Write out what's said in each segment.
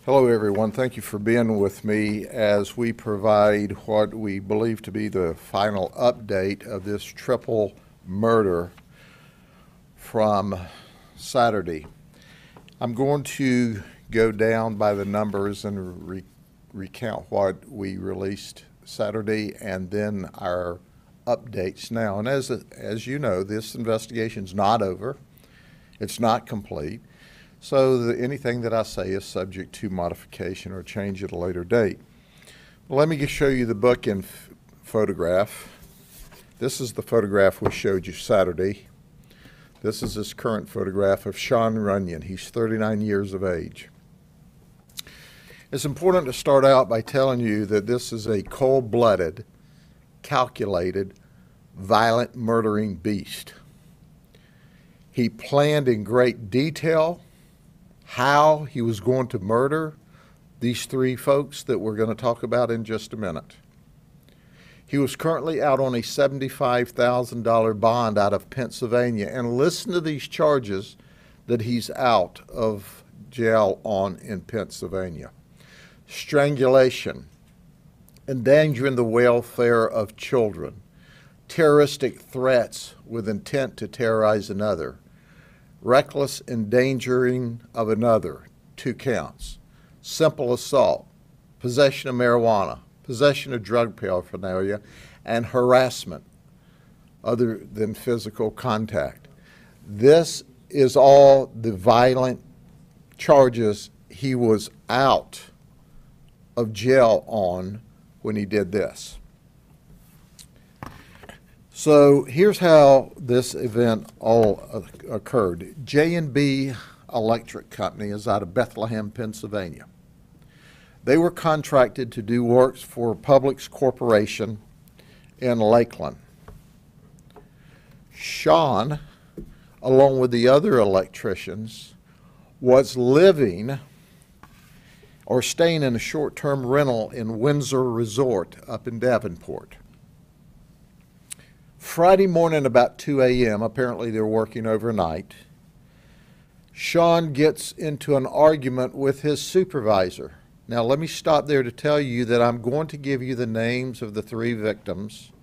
Hello, everyone. Thank you for being with me as we provide what we believe to be the final update of this triple murder from Saturday. I'm going to go down by the numbers and recount what we released Saturday and then our updates now. And as you know, this investigation is not over. It's not complete. So anything that I say is subject to modification or change at a later date. Well, let me just show you the book in photograph. This is the photograph we showed you Saturday. This is his current photograph of Sean Runyon. He's 39 years of age. It's important to start out by telling you that this is a cold-blooded, calculated, violent, murdering beast. He planned in great detail how he was going to murder these three folks that we're going to talk about in just a minute. He was currently out on a $75,000 bond out of Pennsylvania, and listen to these charges that he's out of jail on in Pennsylvania. Strangulation, endangering the welfare of children, terroristic threats with intent to terrorize another, reckless endangering of another, 2 counts, simple assault, possession of marijuana, possession of drug paraphernalia, and harassment other than physical contact. This is all the violent charges he was out of jail on when he did this. So here's how this event all occurred. J&B Electric Company is out of Bethlehem, Pennsylvania. They were contracted to do works for Publix Corporation in Lakeland. Sean, along with the other electricians, was living or staying in a short-term rental in Windsor Resort up in Davenport. Friday morning about 2 a.m., apparently they're working overnight, Sean gets into an argument with his supervisor. Now let me stop there to tell you that I'm going to give you the names of the 3 victims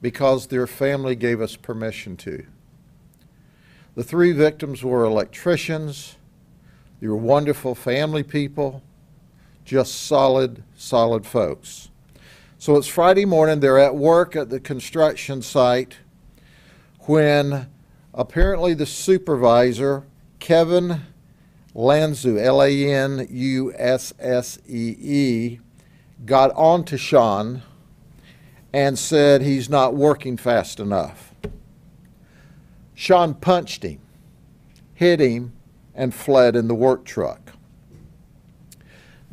because their family gave us permission to. The 3 victims were electricians. They were wonderful family people, just solid folks. So it's Friday morning, they're at work at the construction site when apparently the supervisor, Kevin Lanzu, L-A-N-U-S-S-E-E, got on to Sean and said he's not working fast enough. Sean punched him, hit him, and fled in the work truck.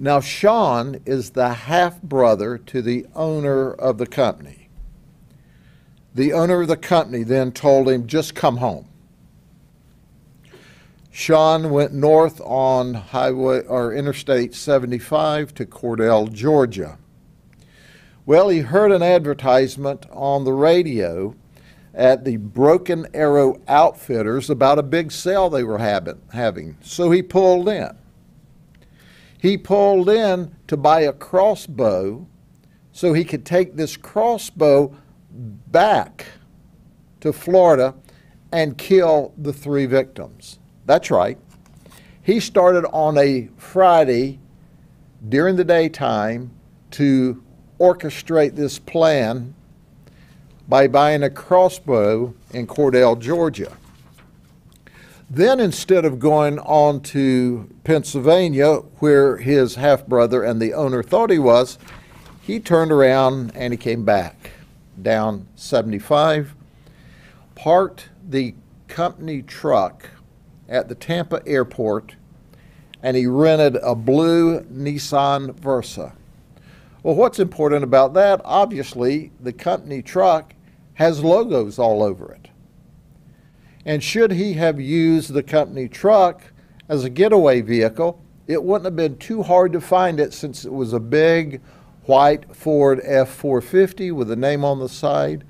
Now, Sean is the half-brother to the owner of the company. The owner of the company then told him, just come home. Sean went north on highway or Interstate 75 to Cordell, Georgia. Well, he heard an advertisement on the radio at the Broken Arrow Outfitters about a big sale they were having. So he pulled in. He pulled in to buy a crossbow so he could take this crossbow back to Florida and kill the 3 victims. That's right. He started on a Friday during the daytime to orchestrate this plan by buying a crossbow in Cordell, Georgia. Then instead of going on to Pennsylvania, where his half-brother and the owner thought he was, he turned around and he came back down 75, parked the company truck at the Tampa airport, and he rented a blue Nissan Versa. Well, what's important about that? Obviously, the company truck has logos all over it. And should he have used the company truck as a getaway vehicle, it wouldn't have been too hard to find it since it was a big white Ford F-450 with a name on the side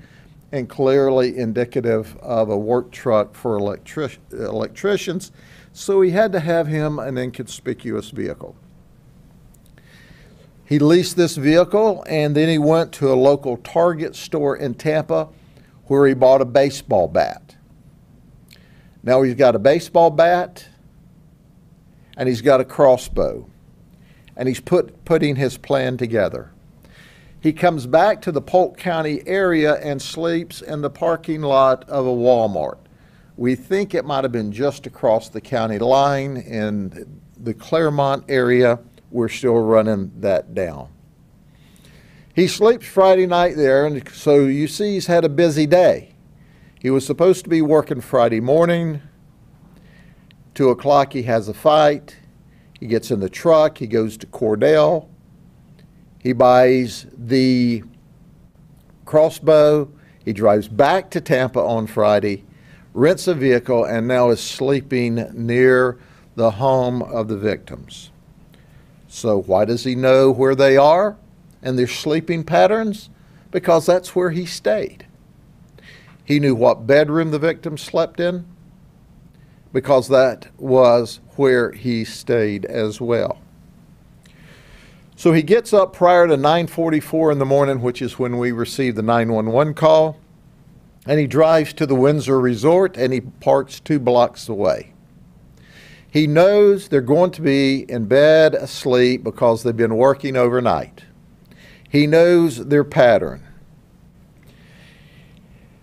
and clearly indicative of a work truck for electricians. So he had to have him an inconspicuous vehicle. He leased this vehicle, and then he went to a local Target store in Tampa where he bought a baseball bat. Now he's got a baseball bat and he's got a crossbow, and he's putting his plan together. He comes back to the Polk County area and sleeps in the parking lot of a Walmart. We think it might have been just across the county line in the Claremont area. We're still running that down. He sleeps Friday night there, and so you see he's had a busy day. He was supposed to be working Friday morning. 2 o'clock he has a fight. He gets in the truck. He goes to Cordell. He buys the crossbow. He drives back to Tampa on Friday, rents a vehicle, and now is sleeping near the home of the victims. So why does he know where they are and their sleeping patterns? Because that's where he stayed. He knew what bedroom the victim slept in, because that was where he stayed as well. So he gets up prior to 9:44 in the morning, which is when we received the 911 call, and he drives to the Windsor Resort, and he parks 2 blocks away. He knows they're going to be in bed asleep because they've been working overnight. He knows their pattern.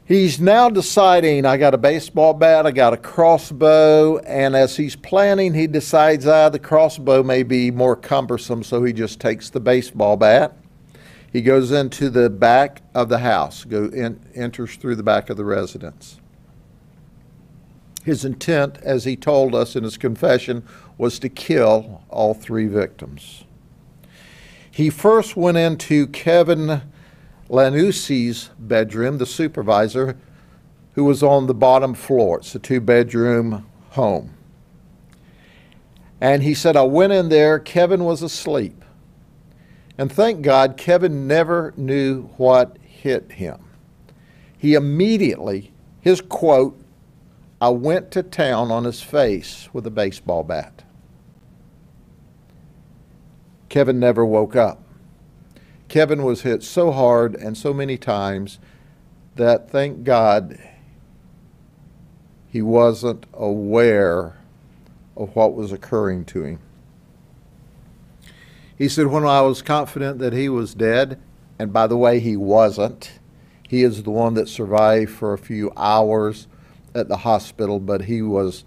He's now deciding, I got a baseball bat, I got a crossbow, and as he's planning, he decides, the crossbow may be more cumbersome, so he just takes the baseball bat. He goes into the back of the house, enters through the back of the residence. His intent, as he told us in his confession, was to kill all 3 victims. He first went into Kevin Lanussi's bedroom, the supervisor, who was on the bottom floor. It's a 2-bedroom home. And he said, I went in there, Kevin was asleep. And thank God, Kevin never knew what hit him. He immediately, his quote, I went to town on his face with a baseball bat. Kevin never woke up. Kevin was hit so hard and so many times that, thank God, he wasn't aware of what was occurring to him. He said, when I was confident that he was dead, and by the way, he wasn't. He is the one that survived for a few hours at the hospital, but he was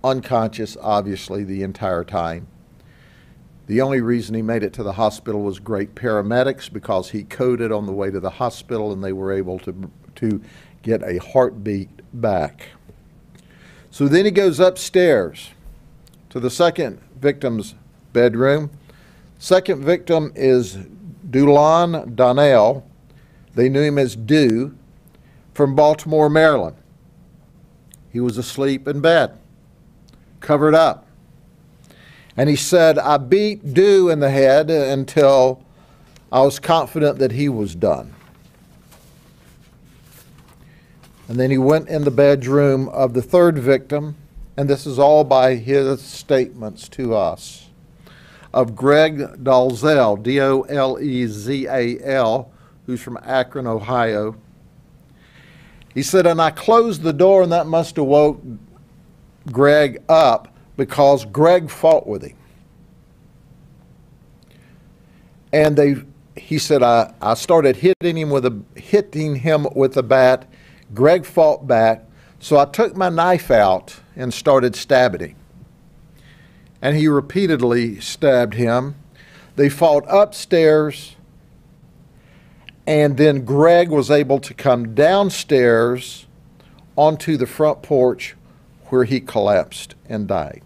unconscious, obviously, the entire time. The only reason he made it to the hospital was great paramedics, because he coded on the way to the hospital and they were able to get a heartbeat back. So then he goes upstairs to the second victim's bedroom. Second victim is Dulon Donnell. They knew him as Dew, from Baltimore, Maryland. He was asleep in bed, covered up. And he said, I beat Dew in the head until I was confident that he was done. And then he went in the bedroom of the third victim, and this is all by his statements to us, of Greg Dolezal, D-O-L-E-Z-A-L, who's from Akron, Ohio. He said, and I closed the door, and that must have woke Greg up, because Greg fought with him. And he said, I started hitting him with a bat. Greg fought back, so I took my knife out and started stabbing him. And he repeatedly stabbed him. They fought upstairs, and then Greg was able to come downstairs onto the front porch, where he collapsed and died.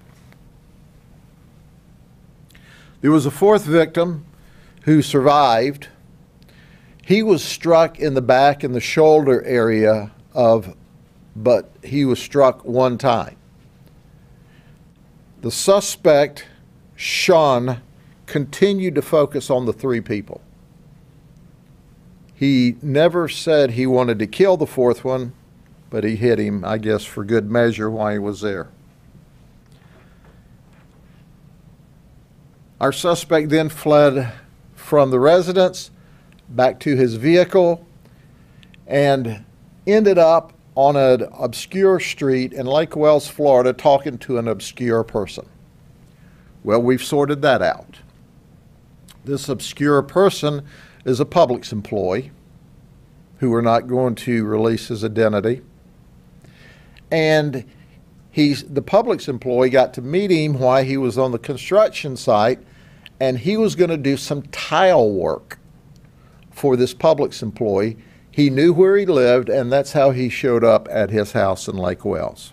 There was a fourth victim who survived. He was struck in the back and the shoulder area but he was struck one time. The suspect, Sean, continued to focus on the 3 people. He never said he wanted to kill the fourth one, but he hit him, I guess, for good measure while he was there. Our suspect then fled from the residence back to his vehicle and ended up on an obscure street in Lake Wales, Florida, talking to an obscure person. Well, we've sorted that out. This obscure person is a Publix employee who we're not going to release his identity. And the Publix employee got to meet him while he was on the construction site, and he was going to do some tile work for this Publix employee. He knew where he lived, and that's how he showed up at his house in Lake Wales.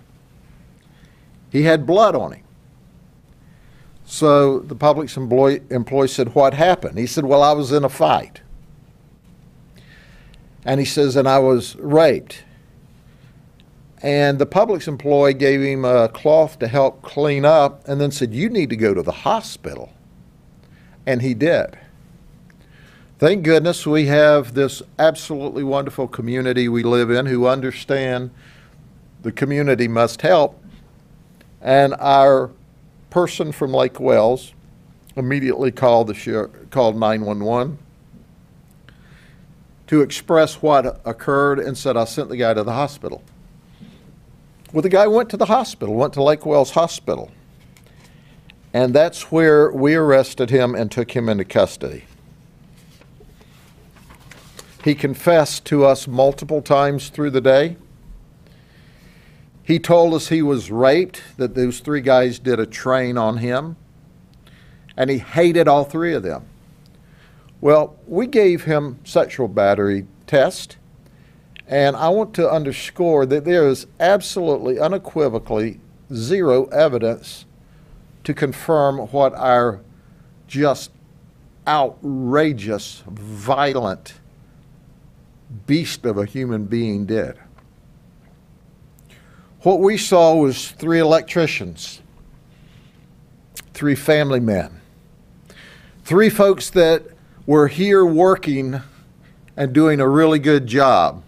He had blood on him. So the Publix employee said, "What happened?" He said, "Well, I was in a fight." And he says, "And I was raped." And the Publix employee gave him a cloth to help clean up and then said, "You need to go to the hospital." And he did. Thank goodness we have this absolutely wonderful community we live in who understand the community must help. And our person from Lake Wales immediately called 911 to express what occurred and said, "I sent the guy to the hospital." Well, the guy went to the hospital, went to Lake Wales Hospital. And that's where we arrested him and took him into custody. He confessed to us multiple times through the day. He told us he was raped, that those three guys did a train on him, and he hated all three of them. Well, we gave him sexual battery test, and I want to underscore that there is absolutely, unequivocally, zero evidence to confirm what our just outrageous, violent beast of a human being did. What we saw was three electricians, three family men, three folks that were here working and doing a really good job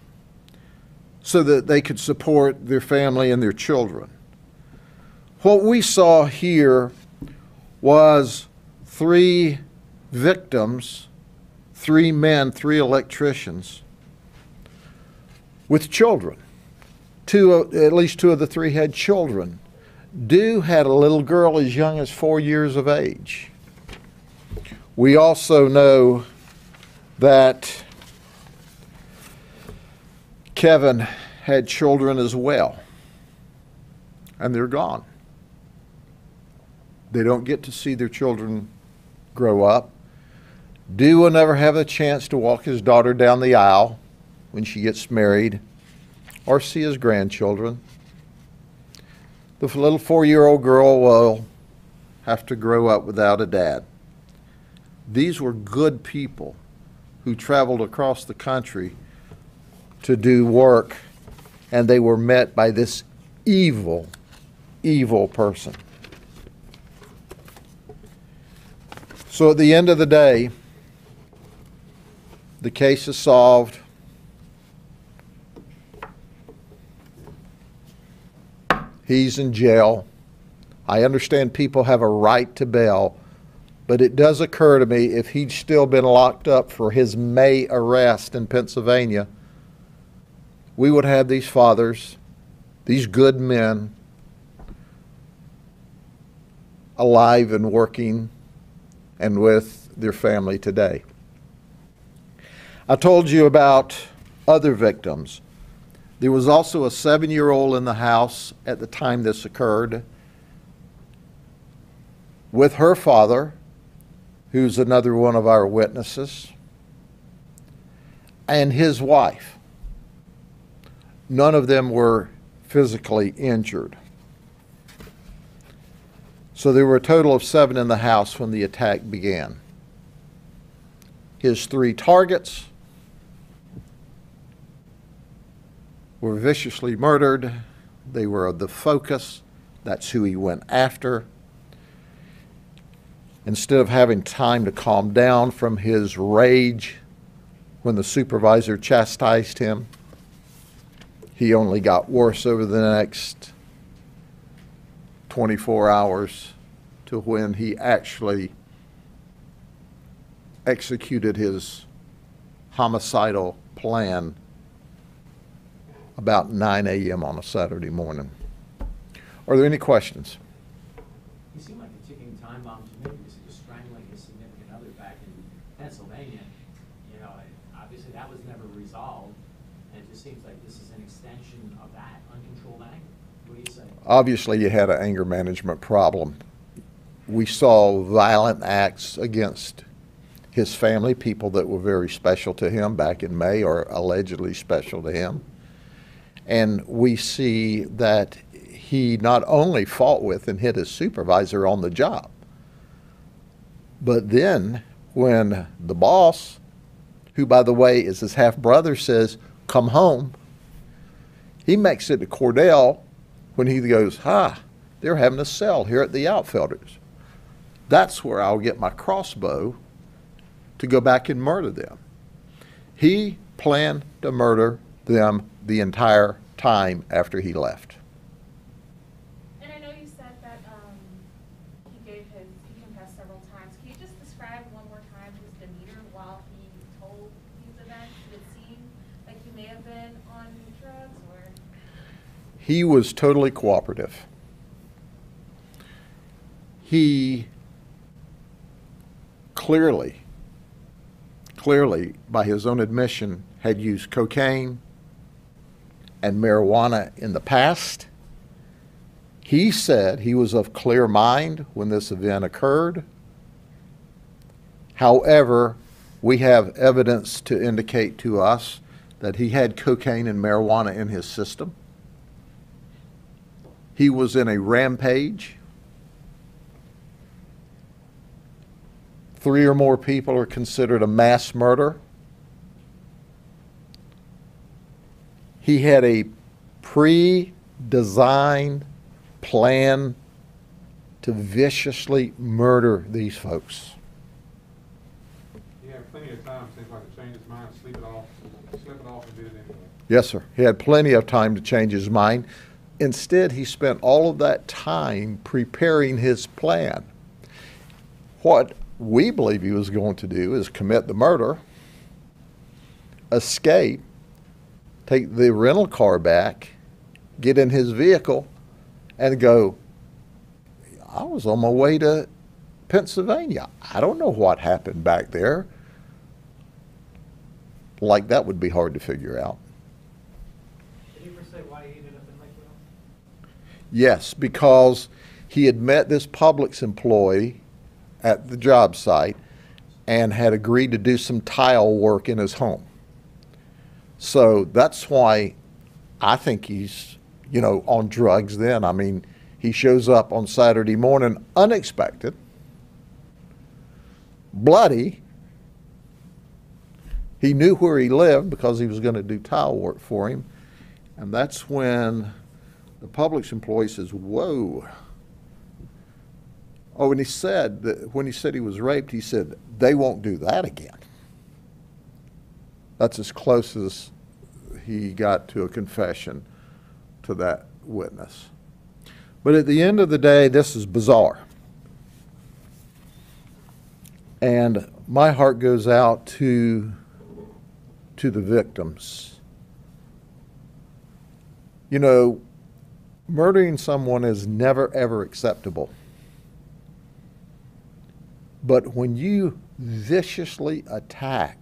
so that they could support their family and their children. What we saw here was three victims, three men, three electricians with children. At least two of the three had children. Dew had a little girl as young as 4 years of age. We also know that Kevin had children as well, and they're gone. They don't get to see their children grow up. Dew will never have a chance to walk his daughter down the aisle when she gets married or see his grandchildren. The little 4-year-old girl will have to grow up without a dad. These were good people who traveled across the country to do work, and they were met by this evil, evil person. So at the end of the day, the case is solved. He's in jail. I understand people have a right to bail, but it does occur to me if he'd still been locked up for his May arrest in Pennsylvania, we would have these fathers, these good men, alive and working and with their family today. I told you about other victims. There was also a 7-year-old in the house at the time this occurred with her father, who's another one of our witnesses, and his wife. None of them were physically injured. So there were a total of 7 in the house when the attack began. His 3 targets were viciously murdered. They were the focus. That's who he went after. Instead of having time to calm down from his rage when the supervisor chastised him, he only got worse over the next 24 hours to when he actually executed his homicidal plan about 9 a.m. on a Saturday morning. Are there any questions? He seemed like a ticking time bomb to me because he was strangling his significant other back in Pennsylvania. You know, obviously that was never resolved, and it just seems like this is an extension of that uncontrolled anger. What do you say? Obviously, you had an anger management problem. We saw violent acts against his family, people that were very special to him back in May, or allegedly special to him. And we see that he not only fought with and hit his supervisor on the job, but then when the boss, who by the way is his half-brother, says, "Come home," he makes it to Cordell when he goes, they're having a sale here at the Outfielders. That's where I'll get my crossbow to go back and murder them. He planned to murder them the entire time after he left. And I know you said that he confessed several times. Can you just describe one more time his demeanor while he told these events? Did it seem like he may have been on drugs, or? He was totally cooperative. He clearly, by his own admission, had used cocaine and marijuana in the past. He said he was of clear mind when this event occurred. However, we have evidence to indicate to us that he had cocaine and marijuana in his system. He was in a rampage. 3 or more people are considered a mass murder. He had a pre-designed plan to viciously murder these folks. He had plenty of time, seems like, to change his mind, slip it off and did it anyway. Yes, sir. He had plenty of time to change his mind. Instead, he spent all of that time preparing his plan. What we believe he was going to do is commit the murder, escape, take the rental car back, get in his vehicle, and go, I was on my way to Pennsylvania. I don't know what happened back there. Like, that would be hard to figure out. Did he ever say why he ended up in Lakeville? Yes, because he had met this Publix employee at the job site and had agreed to do some tile work in his home. So that's why I think he's, on drugs then. I mean, he shows up on Saturday morning unexpected, bloody. He knew where he lived because he was going to do tile work for him. And that's when the Publix employee says, whoa. Oh, and he said that when he said he was raped, he said, they won't do that again. That's as close as he got to a confession to that witness. But at the end of the day, this is bizarre. And my heart goes out to the victims. Murdering someone is never, ever acceptable. But when you viciously attack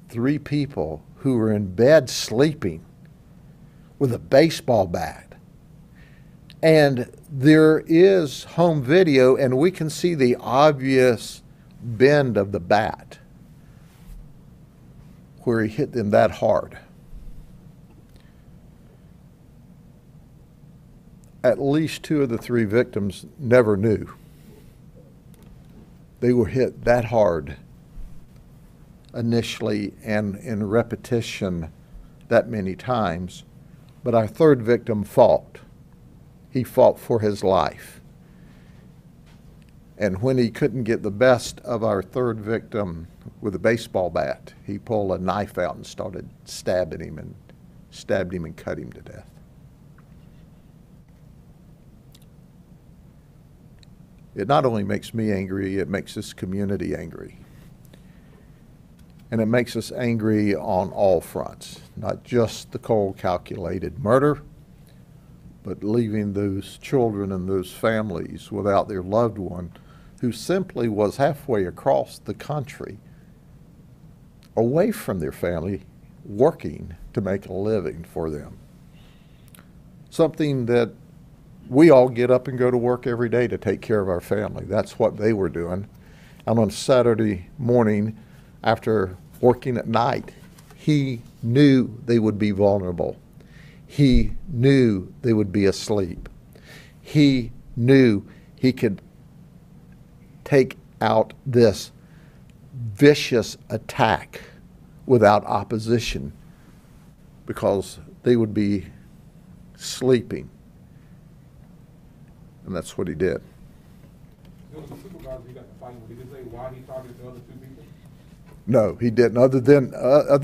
3 people who were in bed sleeping with a baseball bat, and there is home video and we can see the obvious bend of the bat where he hit them that hard. At least 2 of the 3 victims never knew. They were hit that hard initially and in repetition that many times. But our 3rd victim fought. He fought for his life. And when he couldn't get the best of our 3rd victim with a baseball bat, he pulled a knife out and started stabbing him and stabbed him and cut him to death. It not only makes me angry, it makes this community angry. And it makes us angry on all fronts, not just the cold calculated murder, but leaving those children and those families without their loved one who simply was halfway across the country away from their family, working to make a living for them. Something that we all get up and go to work every day to take care of our family. That's what they were doing. And on Saturday morning, after working at night, he knew they would be vulnerable. He knew they would be asleep. He knew he could take out this vicious attack without opposition because they would be sleeping. And that's what he did. There was a supervisor he got to fight with. Did he say why he targeted the other two people? No, he didn't, other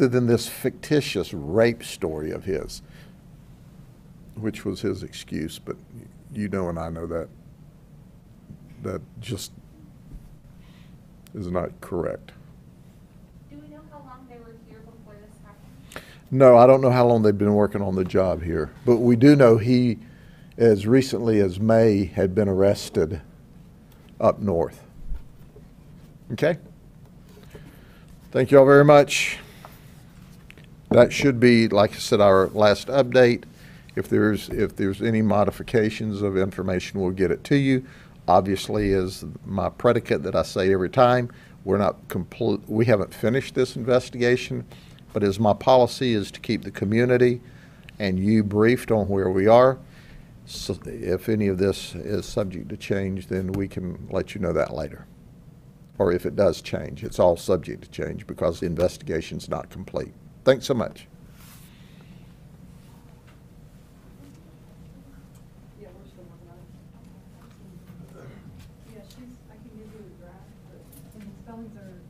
than this fictitious rape story of his, which was his excuse, but you know and I know that just is not correct. Do we know how long they were here before this happened? No, I don't know how long they've been working on the job here, but we do know he, as recently as May, had been arrested up north. Okay? Thank you all very much. That should be, like I said, our last update. If there's any modifications of information, we'll get it to you. Obviously, as my predicate that I say every time, we haven't finished this investigation, but as my policy is to keep the community and you briefed on where we are. So if any of this is subject to change, then we can let you know that later. Or if it does change, it's all subject to change because the investigation's not complete. Thanks so much. Yeah, we're still working on it. Yeah, I can give you a draft, but, and the spellings are